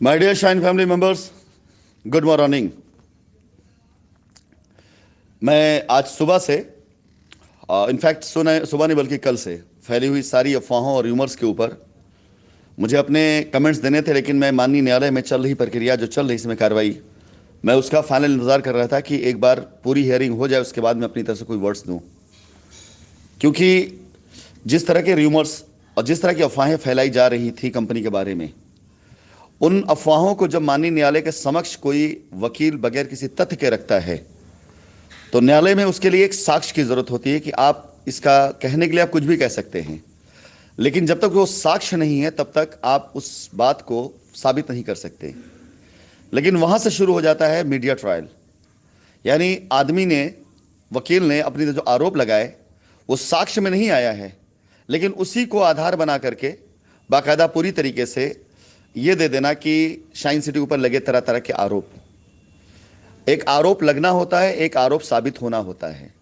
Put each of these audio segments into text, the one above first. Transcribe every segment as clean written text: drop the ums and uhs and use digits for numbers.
My dear Shine family members, good morning. मैं आज सुबह से इनफैक्ट सुना सुबह नहीं बल्कि कल से फैली हुई सारी अफवाहों और र्यूमर्स के ऊपर मुझे अपने कमेंट्स देने थे, लेकिन मैं माननीय न्यायालय में चल रही प्रक्रिया जो चल रही इसमें कार्रवाई, मैं उसका फाइनल इंतजार कर रहा था कि एक बार पूरी हियरिंग हो जाए, उसके बाद मैं अपनी तरफ से कोई वर्ड्स दूं। क्योंकि जिस तरह के र्यूमर्स और जिस तरह की अफवाहें फैलाई जा रही थी कंपनी के बारे में, उन अफवाहों को जब माननीय न्यायालय के समक्ष कोई वकील बगैर किसी तथ्य के रखता है तो न्यायालय में उसके लिए एक साक्ष्य की जरूरत होती है कि आप इसका कहने के लिए आप कुछ भी कह सकते हैं, लेकिन जब तक वो साक्ष्य नहीं है तब तक आप उस बात को साबित नहीं कर सकते। लेकिन वहां से शुरू हो जाता है मीडिया ट्रायल। यानी आदमी ने, वकील ने अपनी जो आरोप लगाए वो साक्ष्य में नहीं आया है, लेकिन उसी को आधार बना करके बाकायदा पूरी तरीके से ये दे देना कि शाइन सिटी ऊपर लगे तरह तरह के आरोप। एक आरोप लगना होता है, एक आरोप साबित होना होता है।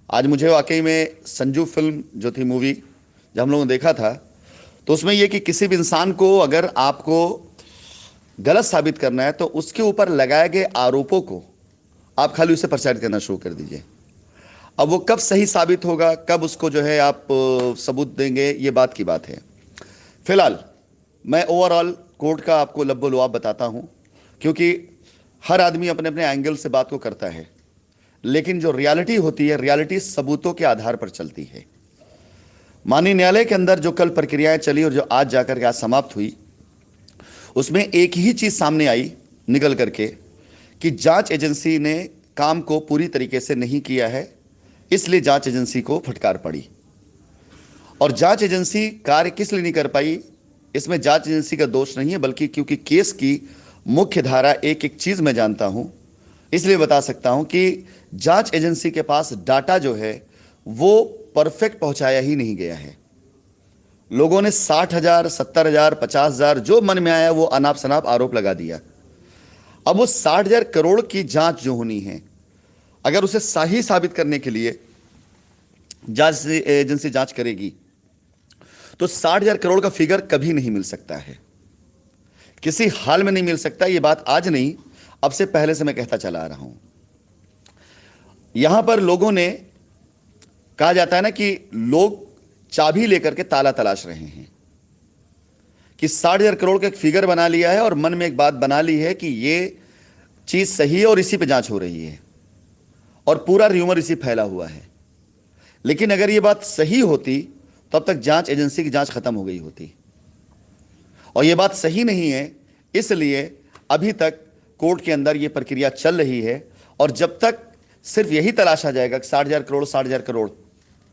आज मुझे वाकई में संजू फिल्म जो थी मूवी, जब हम लोगों ने देखा था, तो उसमें यह कि किसी भी इंसान को अगर आपको गलत साबित करना है तो उसके ऊपर लगाए गए आरोपों को आप खाली उसे प्रचारित करना शुरू कर दीजिए। अब वो कब सही साबित होगा, कब उसको जो है आप सबूत देंगे, ये बात की बात है। फिलहाल मैं ओवरऑल कोर्ट का आपको लब्बो लुआब बताता हूं, क्योंकि हर आदमी अपने अपने एंगल से बात को करता है, लेकिन जो रियलिटी होती है, रियलिटी सबूतों के आधार पर चलती है। माननीय न्यायालय के अंदर जो कल प्रक्रियाएं चली और जो आज जाकर के आज समाप्त हुई, उसमें एक ही चीज सामने आई निकल करके कि जांच एजेंसी ने काम को पूरी तरीके से नहीं किया है, इसलिए जांच एजेंसी को फटकार पड़ी। और जांच एजेंसी कार्य किस लिए नहीं कर पाई, इसमें जांच एजेंसी का दोष नहीं है, बल्कि क्योंकि केस की मुख्य धारा एक एक चीज मैं जानता हूं, इसलिए बता सकता हूं कि जांच एजेंसी के पास डाटा जो है वो परफेक्ट पहुंचाया ही नहीं गया है। लोगों ने 60,000, 70,000, 50,000 जो मन में आया वो अनाप शनाप आरोप लगा दिया। अब वो 60,000 करोड़ की जांच जो होनी है, अगर उसे सही साबित करने के लिए जांच एजेंसी जांच करेगी तो 60,000 करोड़ का फिगर कभी नहीं मिल सकता है, किसी हाल में नहीं मिल सकता। ये बात आज नहीं, अब से पहले से मैं कहता चला आ रहा हूं। यहां पर लोगों ने, कहा जाता है ना कि लोग चाबी लेकर के ताला तलाश रहे हैं, कि 60,000 करोड़ का एक फिगर बना लिया है और मन में एक बात बना ली है कि ये चीज सही है और इसी पे जांच हो रही है और पूरा र्यूमर इसी फैला हुआ है। लेकिन अगर ये बात सही होती तब तक जांच एजेंसी की जांच खत्म हो गई होती, और ये बात सही नहीं है, इसलिए अभी तक कोर्ट के अंदर ये प्रक्रिया चल रही है। और जब तक सिर्फ यही तलाशा जाएगा कि 60,000 करोड़ 60,000 करोड़,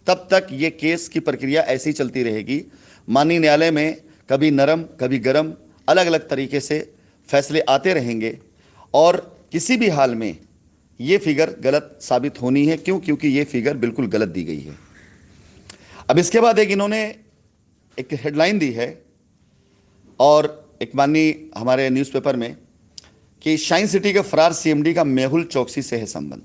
तब तक ये केस की प्रक्रिया ऐसी चलती रहेगी। माननीय न्यायालय में कभी नरम कभी गरम अलग अलग तरीके से फैसले आते रहेंगे और किसी भी हाल में ये फिगर गलत साबित होनी है। क्यों? क्योंकि ये फिगर बिल्कुल गलत दी गई है। अब इसके बाद एक इन्होंने एक हेडलाइन दी है और एक माननीय हमारे न्यूज़पेपर में कि शाइन सिटी के फरार सीएमडी का मेहुल चौकसी से है संबंध।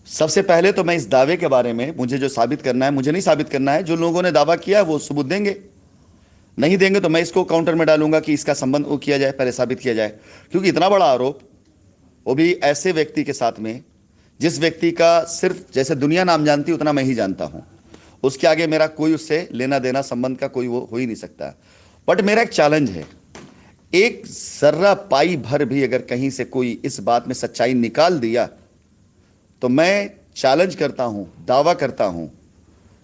सबसे पहले तो मैं इस दावे के बारे में, मुझे जो साबित करना है, मुझे नहीं साबित करना है, जो लोगों ने दावा किया है वो सबूत देंगे, नहीं देंगे तो मैं इसको काउंटर में डालूंगा कि इसका संबंध वो किया जाए, पहले साबित किया जाए। क्योंकि इतना बड़ा आरोप, वो भी ऐसे व्यक्ति के साथ में जिस व्यक्ति का सिर्फ जैसे दुनिया नाम जानती उतना मैं ही जानता हूं, उसके आगे मेरा कोई उससे लेना देना संबंध का कोई वो हो ही नहीं सकता। बट मेरा एक चैलेंज है, एक जर्रा पाई भर भी अगर कहीं से कोई इस बात में सच्चाई निकाल दिया तो मैं चैलेंज करता हूं, दावा करता हूं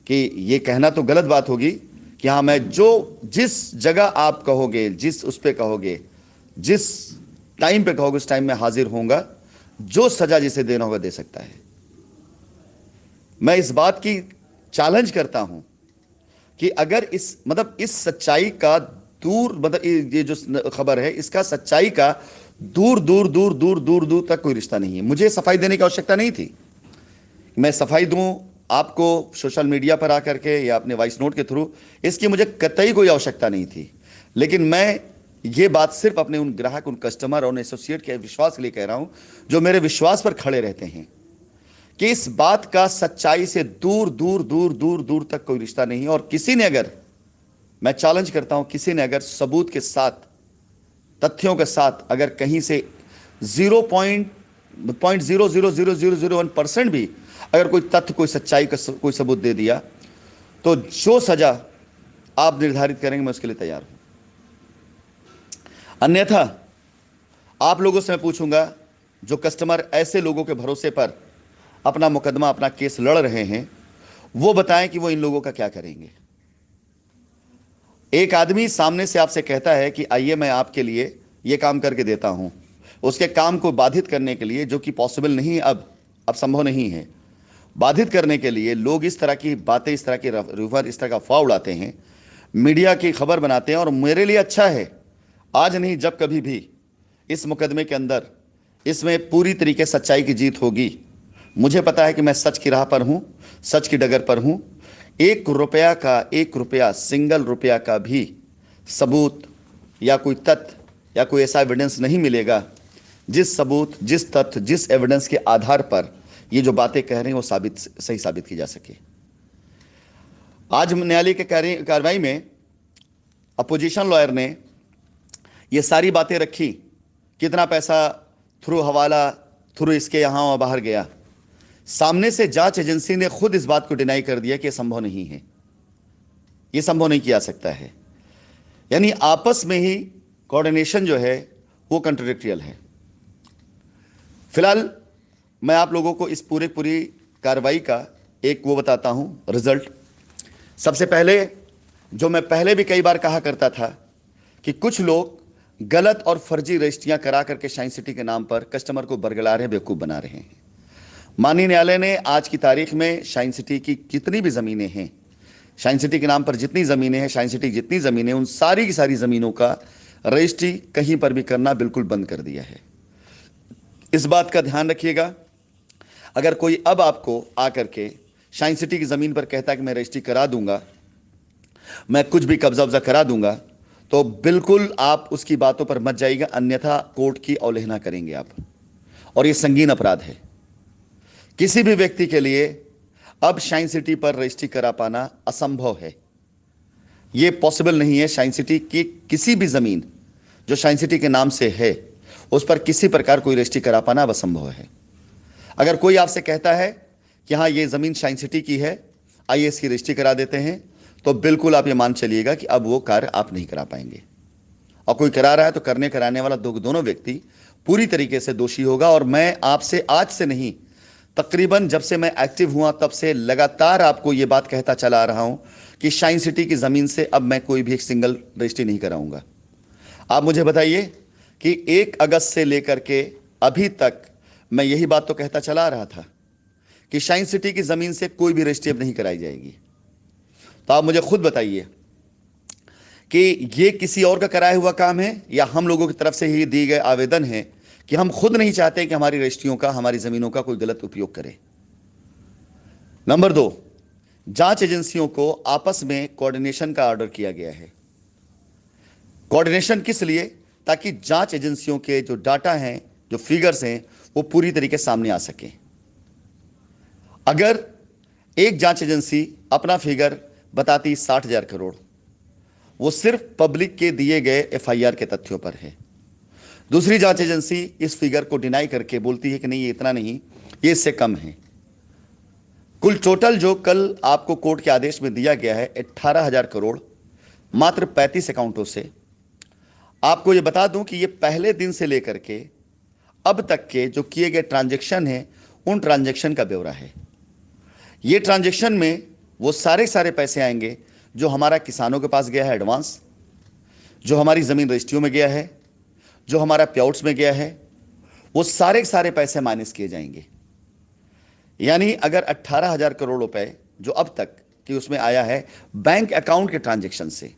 कि ये कहना तो गलत बात होगी कि हाँ, मैं जो जिस जगह आप कहोगे, जिस उस पे कहोगे, जिस टाइम पे कहोगे, उस टाइम में हाजिर होऊंगा, जो सजा जिसे देना होगा दे सकता है। मैं इस बात की चैलेंज करता हूं कि अगर इस सच्चाई का दूर, ये जो खबर है इसका सच्चाई का दूर दूर दूर दूर दूर दूर तक कोई रिश्ता नहीं है। मुझे सफाई देने की आवश्यकता नहीं थी, मैं सफाई दूं आपको सोशल मीडिया पर आकर के या अपने वॉइस नोट के थ्रू, इसकी मुझे कतई कोई आवश्यकता नहीं थी। लेकिन मैं ये बात सिर्फ अपने उन ग्राहक, उन कस्टमर और उन एसोसिएट के विश्वास के लिए कह रहा हूं जो मेरे विश्वास पर खड़े रहते हैं कि इस बात का सच्चाई से दूर दूर दूर दूर दूर तक कोई रिश्ता नहीं है। और किसी ने अगर, मैं चैलेंज करता हूं, किसी ने अगर सबूत के साथ तथ्यों के साथ अगर कहीं से 0.0000001% भी अगर कोई तथ्य, कोई सच्चाई का कोई सबूत दे दिया, तो जो सजा आप निर्धारित करेंगे मैं उसके लिए तैयार हूं। अन्यथा आप लोगों से मैं पूछूंगा, जो कस्टमर ऐसे लोगों के भरोसे पर अपना मुकदमा, अपना केस लड़ रहे हैं, वो बताएं कि वो इन लोगों का क्या करेंगे। एक आदमी सामने से आपसे कहता है कि आइए मैं आपके लिए ये काम करके देता हूं, उसके काम को बाधित करने के लिए, जो कि पॉसिबल नहीं, अब संभव नहीं है, बाधित करने के लिए लोग इस तरह की बातें, इस तरह की रूमर, इस तरह का अफवाह उड़ाते हैं, मीडिया की खबर बनाते हैं। और मेरे लिए अच्छा है, आज नहीं जब कभी भी इस मुकदमे के अंदर इसमें पूरी तरीके सच्चाई की जीत होगी। मुझे पता है कि मैं सच की राह पर हूं, सच की डगर पर हूं। 1 रुपया सिंगल रुपया का भी सबूत या कोई तथ्य या कोई ऐसा एविडेंस नहीं मिलेगा जिस सबूत, जिस तथ्य, जिस एविडेंस के आधार पर ये जो बातें कह रहे हैं वो सही साबित की जा सके। आज न्यायालय के कार्रवाई में अपोजिशन लॉयर ने ये सारी बातें रखी, कितना पैसा थ्रू हवाला, थ्रू इसके यहां और बाहर गया। सामने से जांच एजेंसी ने खुद इस बात को डिनाई कर दिया कि यह संभव नहीं है, यह संभव नहीं किया सकता है। यानी आपस में ही कोऑर्डिनेशन जो है वो कंट्राडिक्टरियल है। फिलहाल मैं आप लोगों को इस पूरी कार्रवाई का एक वो बताता हूं, रिजल्ट। सबसे पहले, जो मैं पहले भी कई बार कहा करता था कि कुछ लोग गलत और फर्जी रजिस्ट्रियां करा करके शाइन सिटी के नाम पर कस्टमर को बरगला रहे हैं, बेवकूफ बना रहे हैं। माननीय न्यायालय ने आज की तारीख में शाइन सिटी की जितनी भी ज़मीनें हैं, शाइन सिटी के नाम पर जितनी ज़मीनें हैं, शाइन सिटी की जितनी ज़मीनें, उन सारी की सारी ज़मीनों का रजिस्ट्री कहीं पर भी करना बिल्कुल बंद कर दिया है। इस बात का ध्यान रखिएगा, अगर कोई अब आपको आकर के शाइन सिटी की ज़मीन पर कहता है कि मैं रजिस्ट्री करा दूंगा, मैं कुछ भी कब्जा वब्जा करा दूंगा, तो बिल्कुल आप उसकी बातों पर मत जाइएगा, अन्यथा कोर्ट की अवहेलना करेंगे आप, और यह संगीन अपराध है। किसी भी व्यक्ति के लिए अब शाइन सिटी पर रजिस्ट्री करा पाना असंभव है, यह पॉसिबल नहीं है। शाइन सिटी की किसी भी ज़मीन जो शाइन सिटी के नाम से है, उस पर किसी प्रकार कोई रजिस्ट्री करा पाना अब असंभव है। अगर कोई आपसे कहता है कि हाँ ये ज़मीन शाइन सिटी की है, आइए इसकी रजिस्ट्री करा देते हैं, तो बिल्कुल आप ये मान चलिएगा कि अब वो कार्य आप नहीं करा पाएंगे। और कोई करा रहा है तो करने कराने वाला दोनों व्यक्ति पूरी तरीके से दोषी होगा। और मैं आपसे आज से नहीं, तकरीबन जब से मैं एक्टिव हुआ तब से लगातार आपको ये बात कहता चला आ रहा हूं कि शाइन सिटी की ज़मीन से अब मैं कोई भी एक सिंगल रजिस्ट्री नहीं कराऊंगा। आप मुझे बताइए कि 1 अगस्त से लेकर के अभी तक मैं यही बात तो कहता चला आ रहा था कि शाइन सिटी की ज़मीन से कोई भी रजिस्ट्री अब नहीं कराई जाएगी। तो आप मुझे खुद बताइए कि ये किसी और का कराया हुआ काम है या हम लोगों की तरफ से ही दिए गए आवेदन है कि हम खुद नहीं चाहते कि हमारी रजिस्ट्रियों का, हमारी ज़मीनों का कोई गलत उपयोग करे। नंबर 2, जांच एजेंसियों को आपस में कोऑर्डिनेशन का ऑर्डर किया गया है। कोऑर्डिनेशन किस लिए? ताकि जांच एजेंसियों के जो डाटा हैं, जो फिगर्स हैं, वो पूरी तरीके सामने आ सके। अगर एक जांच एजेंसी अपना फिगर बताती 60,000 करोड़, वो सिर्फ पब्लिक के दिए गए एफआईआर के तथ्यों पर है। दूसरी जांच एजेंसी इस फिगर को डिनाई करके बोलती है कि नहीं, ये इतना नहीं, ये इससे कम है। कुल टोटल जो कल आपको कोर्ट के आदेश में दिया गया है 18,000 करोड़ मात्र 35 अकाउंटों से। आपको ये बता दूं कि ये पहले दिन से लेकर के अब तक के जो किए गए ट्रांजैक्शन हैं, उन ट्रांजैक्शन का ब्यौरा है। ये ट्रांजैक्शन में वो सारे पैसे आएंगे जो हमारा किसानों के पास गया है एडवांस, जो हमारी ज़मीन रजिस्ट्रियों में गया है, जो हमारा पेआउट्स में गया है, वो सारे पैसे माइनस किए जाएंगे। यानी अगर 18,000 करोड़ रुपए जो अब तक कि उसमें आया है बैंक अकाउंट के ट्रांजैक्शन से,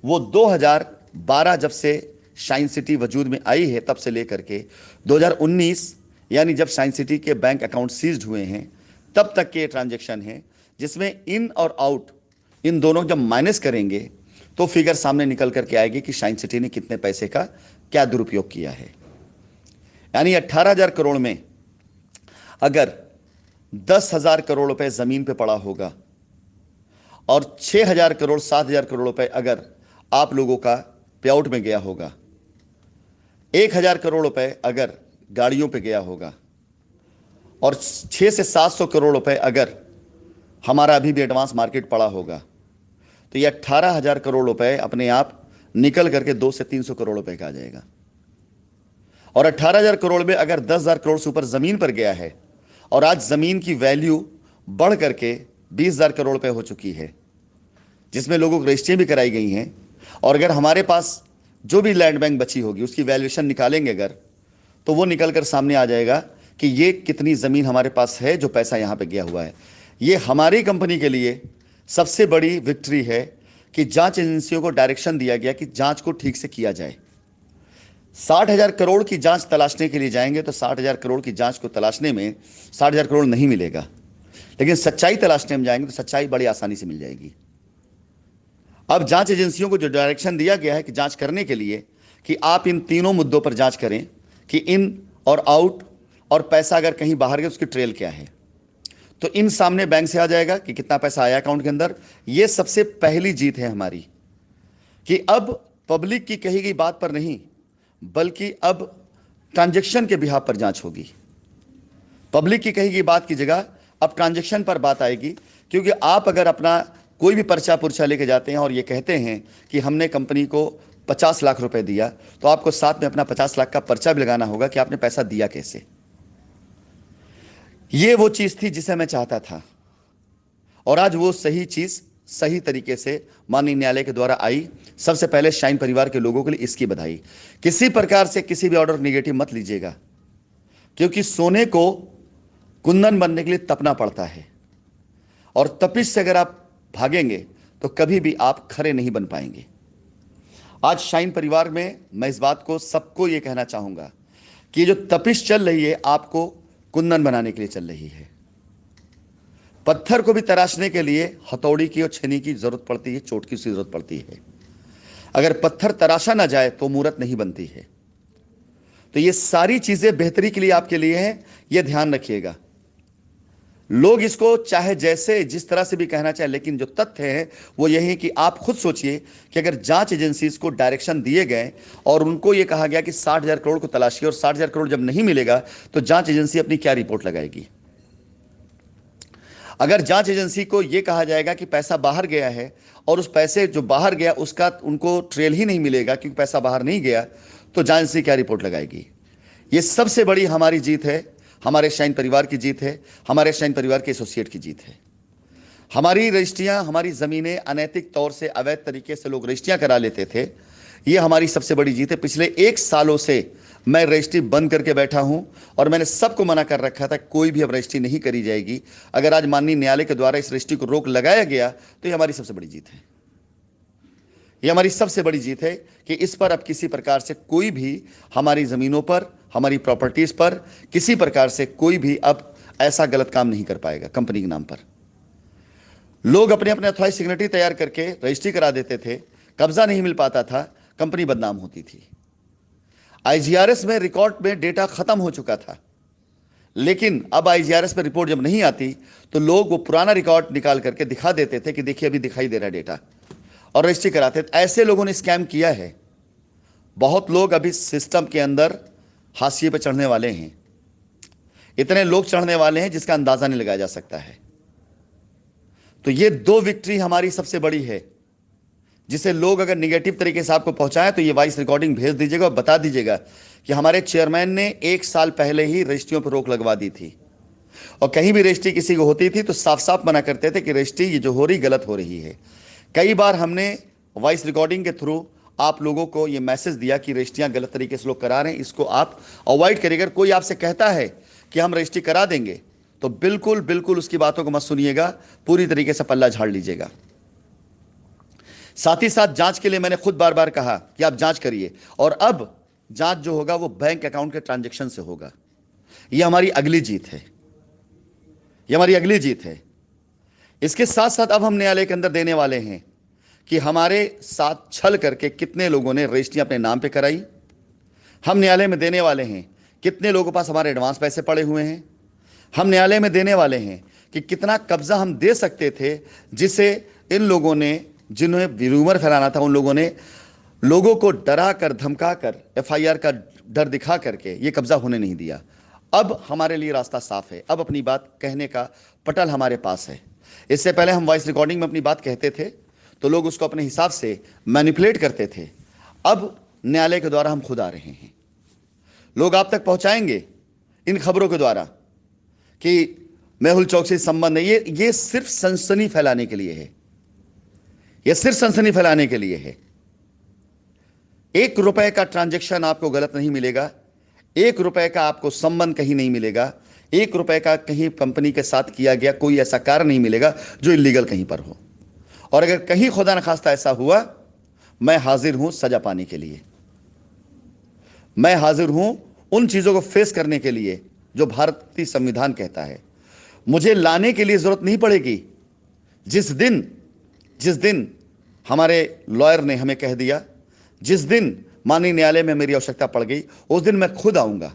वो 2012 जब से शाइन सिटी वजूद में आई है तब से लेकर के 2019, यानी जब शाइन सिटी के बैंक अकाउंट सीज्ड हुए हैं तब तक के ट्रांजैक्शन है, जिसमें इन और आउट, इन दोनों जब माइनस करेंगे तो फिगर सामने निकल करके आएगी कि शाइन सिटी ने कितने पैसे का क्या दुरुपयोग किया है। यानी 18,000 करोड़ में अगर 10,000 करोड़ रुपए ज़मीन पे पड़ा होगा और 6,000 करोड़ 7,000 करोड़ रुपए अगर आप लोगों का पेआउट में गया होगा, 1,000 करोड़ रुपए अगर गाड़ियों पे गया होगा और 6 से 700 करोड़ रुपए अगर हमारा अभी भी एडवांस मार्केट पड़ा होगा, तो ये 18,000 करोड़ रुपए अपने आप निकल करके 2 से 300 करोड़ रुपए का आ जाएगा। और 18,000 करोड़ में अगर 10,000 करोड़ से ऊपर जमीन पर गया है और आज जमीन की वैल्यू बढ़ करके 20,000 करोड़ रुपए हो चुकी है, जिसमें लोगों को रजिस्ट्रियां भी कराई गई हैं, और अगर हमारे पास जो भी लैंड बैंक बची होगी उसकी वैल्यूएशन निकालेंगे अगर, तो वो निकल कर सामने आ जाएगा कि ये कितनी ज़मीन हमारे पास है, जो पैसा यहाँ पे गया हुआ है। ये हमारी कंपनी के लिए सबसे बड़ी विक्ट्री है कि जांच एजेंसियों को डायरेक्शन दिया गया कि जांच को ठीक से किया जाए। 60,000 करोड़ की जांच तलाशने के लिए जाएंगे तो 60,000 करोड़ की जांच को तलाशने में 60,000 करोड़ नहीं मिलेगा, लेकिन सच्चाई तलाशने में जाएंगे तो सच्चाई बड़ी आसानी से मिल जाएगी। अब जांच एजेंसियों को जो डायरेक्शन दिया गया है कि जांच करने के लिए कि आप इन तीनों मुद्दों पर जांच करें कि इन और आउट और पैसा अगर कहीं बाहर गया उसकी ट्रेल क्या है, तो इन सामने बैंक से आ जाएगा कि कितना पैसा आया अकाउंट के अंदर। यह सबसे पहली जीत है हमारी कि अब पब्लिक की कही गई बात पर नहीं, बल्कि अब ट्रांजैक्शन के बिहाफ पर जांच होगी। पब्लिक की कही गई बात की जगह अब ट्रांजैक्शन पर बात आएगी, क्योंकि आप अगर अपना कोई भी पर्चा पुर्चा लेके जाते हैं और ये कहते हैं कि हमने कंपनी को 50 लाख रुपए दिया, तो आपको साथ में अपना 50 लाख का पर्चा भी लगाना होगा कि आपने पैसा दिया कैसे। ये वो चीज थी जिसे मैं चाहता था, और आज वो सही चीज सही तरीके से माननीय न्यायालय के द्वारा आई। सबसे पहले शाइन परिवार के लोगों के लिए इसकी बधाई। किसी प्रकार से किसी भी ऑर्डर निगेटिव मत लीजिएगा, क्योंकि सोने को कुंदन बनने के लिए तपना पड़ता है, और तपिश से अगर आप भागेंगे तो कभी भी आप खरे नहीं बन पाएंगे। आज शाइन परिवार में मैं इस बात को सबको यह कहना चाहूंगा कि जो तपिश चल रही है आपको कुंदन बनाने के लिए चल रही है। पत्थर को भी तराशने के लिए हथौड़ी की और छेनी की जरूरत पड़ती है, चोट की जरूरत पड़ती है। अगर पत्थर तराशा ना जाए तो मूरत नहीं बनती है। तो ये सारी चीजें बेहतरी के लिए आपके लिए हैं, यह ध्यान रखिएगा। लोग इसको चाहे जैसे जिस तरह से भी कहना चाहे, लेकिन जो तथ्य है वो यही है कि आप खुद सोचिए कि अगर जांच एजेंसीज को डायरेक्शन दिए गए और उनको ये कहा गया कि 60,000 करोड़ को तलाशिए, और 60,000 करोड़ जब नहीं मिलेगा तो जांच एजेंसी अपनी क्या रिपोर्ट लगाएगी। अगर जांच एजेंसी को यह कहा जाएगा कि पैसा बाहर गया है और उस पैसे जो बाहर गया उसका उनको ट्रेल ही नहीं मिलेगा क्योंकि पैसा बाहर नहीं गया, तो जांच एजेंसी क्या रिपोर्ट लगाएगी। यह सबसे बड़ी हमारी जीत है, हमारे शाइन परिवार की जीत है, हमारे शाइन परिवार के एसोसिएट की जीत है। हमारी रजिस्ट्रियां, हमारी ज़मीनें अनैतिक तौर से अवैध तरीके से लोग रजिस्ट्रियां करा लेते थे, ये हमारी सबसे बड़ी जीत है। पिछले 1 सालों से मैं रजिस्ट्री बंद करके बैठा हूं और मैंने सबको मना कर रखा था कोई भी अब रजिस्ट्री नहीं करी जाएगी। अगर आज माननीय न्यायालय के द्वारा इस रजिस्ट्री को रोक लगाया गया तो ये हमारी सबसे बड़ी जीत है। ये हमारी सबसे बड़ी जीत है कि इस पर अब किसी प्रकार से कोई भी हमारी ज़मीनों पर, हमारी प्रॉपर्टीज़ पर किसी प्रकार से कोई भी अब ऐसा गलत काम नहीं कर पाएगा। कंपनी के नाम पर लोग अपने अपने अथॉराइज सिग्नेटरी तैयार करके रजिस्ट्री करा देते थे, कब्जा नहीं मिल पाता था, कंपनी बदनाम होती थी। आईजीआरएस में रिकॉर्ड में डेटा खत्म हो चुका था, लेकिन अब आईजीआरएस में रिपोर्ट जब नहीं आती तो लोग वो पुराना रिकॉर्ड निकाल करके दिखा देते थे कि देखिए अभी दिखाई दे रहा है डेटा, और रजिस्ट्री कराते थे। ऐसे लोगों ने स्कैम किया है। बहुत लोग अभी सिस्टम के अंदर हाशिए पे चढ़ने वाले हैं, इतने लोग चढ़ने वाले हैं जिसका अंदाजा नहीं लगाया जा सकता है। तो ये 2 विक्ट्री हमारी सबसे बड़ी है, जिसे लोग अगर निगेटिव तरीके से आपको पहुंचाएं तो ये वॉइस रिकॉर्डिंग भेज दीजिएगा और बता दीजिएगा कि हमारे चेयरमैन ने 1 साल पहले ही रजिस्ट्रियों पर रोक लगवा दी थी, और कहीं भी रजिस्ट्री किसी को होती थी तो साफ साफ मना करते थे कि रजिस्ट्री ये जो हो रही गलत हो रही है। कई बार हमने वॉइस रिकॉर्डिंग के थ्रू आप लोगों को ये मैसेज दिया कि रजिस्ट्रियां गलत तरीके से लोग करा रहे हैं, इसको आप अवॉइड करिएगा। अगर कोई आपसे कहता है कि हम रजिस्ट्री करा देंगे तो बिल्कुल बिल्कुल उसकी बातों को मत सुनिएगा, पूरी तरीके से पल्ला झाड़ लीजिएगा। साथ ही साथ जांच के लिए मैंने खुद बार बार कहा कि आप जांच करिए, और अब जांच जो होगा वो बैंक अकाउंट के ट्रांजैक्शन से होगा। यह हमारी अगली जीत है, यह हमारी अगली जीत है। इसके साथ साथ अब हम न्यायालय के अंदर देने वाले हैं कि हमारे साथ छल करके कितने लोगों ने रजिस्ट्री अपने नाम पे कराई। हम न्यायालय में देने वाले हैं कितने लोगों के पास हमारे एडवांस पैसे पड़े हुए हैं। हम न्यायालय में देने वाले हैं कि कितना कब्जा हम दे सकते थे, जिसे इन लोगों ने, जिन्हें रूमर फैलाना था, उन लोगों ने लोगों को डरा कर धमका कर एफआईआर का डर दिखा करके ये कब्जा होने नहीं दिया। अब हमारे लिए रास्ता साफ है, अब अपनी बात कहने का पटल हमारे पास है। इससे पहले हम वॉइस रिकॉर्डिंग में अपनी बात कहते थे तो लोग उसको अपने हिसाब से मैनिपुलेट करते थे। अब न्यायालय के द्वारा हम खुद आ रहे हैं, लोग आप तक पहुंचाएंगे इन खबरों के द्वारा कि मेहुल चौकसी संबंध है। ये सिर्फ सनसनी फैलाने के लिए है, ये सिर्फ सनसनी फैलाने के लिए है। 1 रुपए का ट्रांजैक्शन आपको गलत नहीं मिलेगा, 1 रुपए का आपको संबंध कहीं नहीं मिलेगा, 1 रुपए का कहीं कंपनी के साथ किया गया कोई ऐसा कार्य नहीं मिलेगा जो इलीगल कहीं पर हो। और अगर कहीं खुदा न खास्ता ऐसा हुआ, मैं हाजिर हूं सजा पाने के लिए, मैं हाजिर हूं उन चीजों को फेस करने के लिए जो भारतीय संविधान कहता है। मुझे लाने के लिए जरूरत नहीं पड़ेगी। जिस दिन हमारे लॉयर ने हमें कह दिया, जिस दिन माननीय न्यायालय में मेरी आवश्यकता पड़ गई, उस दिन मैं खुद आऊंगा।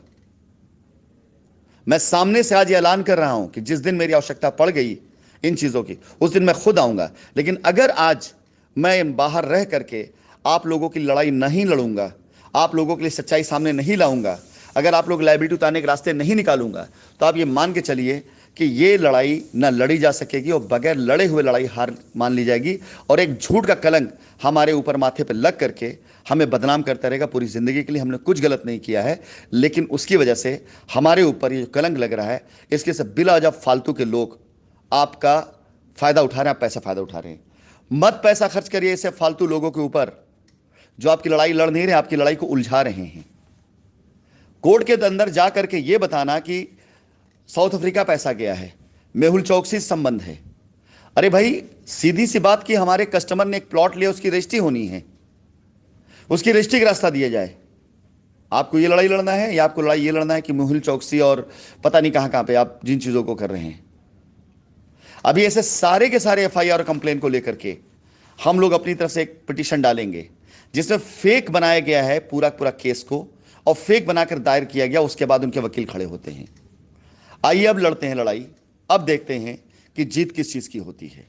मैं सामने से आज ये ऐलान कर रहा हूं कि जिस दिन मेरी आवश्यकता पड़ गई इन चीजों की, उस दिन मैं खुद आऊंगा। लेकिन अगर आज मैं बाहर रह करके आप लोगों की लड़ाई नहीं लड़ूंगा, आप लोगों के लिए सच्चाई सामने नहीं लाऊंगा, अगर आप लोग लायबिलिटी उतारने के रास्ते नहीं निकालूंगा, तो आप ये मान के चलिए कि ये लड़ाई ना लड़ी जा सकेगी और बगैर लड़े हुए लड़ाई हार मान ली जाएगी। और एक झूठ का कलंक हमारे ऊपर माथे पर लग करके हमें बदनाम करता रहेगा पूरी ज़िंदगी के लिए। हमने कुछ गलत नहीं किया है, लेकिन उसकी वजह से हमारे ऊपर ये जो कलंक लग रहा है, इसके से बिलावजह फालतू के लोग आपका फ़ायदा उठा रहे हैं, आप पैसा फ़ायदा उठा रहे हैं। मत पैसा खर्च करिए ऐसे फालतू लोगों के ऊपर जो आपकी लड़ाई लड़ नहीं रहे, आपकी लड़ाई को उलझा रहे हैं। कोर्ट के अंदर जा करके ये बताना कि साउथ अफ्रीका पैसा गया है, मेहुल चौकसी संबंध है। अरे भाई, सीधी सी बात कि हमारे कस्टमर ने एक प्लॉट लिया, उसकी रजिस्ट्री होनी है, उसकी रजिस्ट्री का रास्ता दिया जाए। आपको ये लड़ाई लड़ना है या आपको लड़ाई ये लड़ना है कि मेहुल चौकसी और पता नहीं कहां कहां पे आप जिन चीजों को कर रहे हैं। अभी ऐसे सारे के सारे एफआईआर और कंप्लेन को लेकर के हम लोग अपनी तरफ से एक पिटीशन डालेंगे जिसमें फेक बनाया गया है पूरा पूरा केस को, और फेक बनाकर दायर किया गया, उसके बाद उनके वकील खड़े होते हैं। आइए अब लड़ते हैं लड़ाई, अब देखते हैं कि जीत किस चीज की होती है।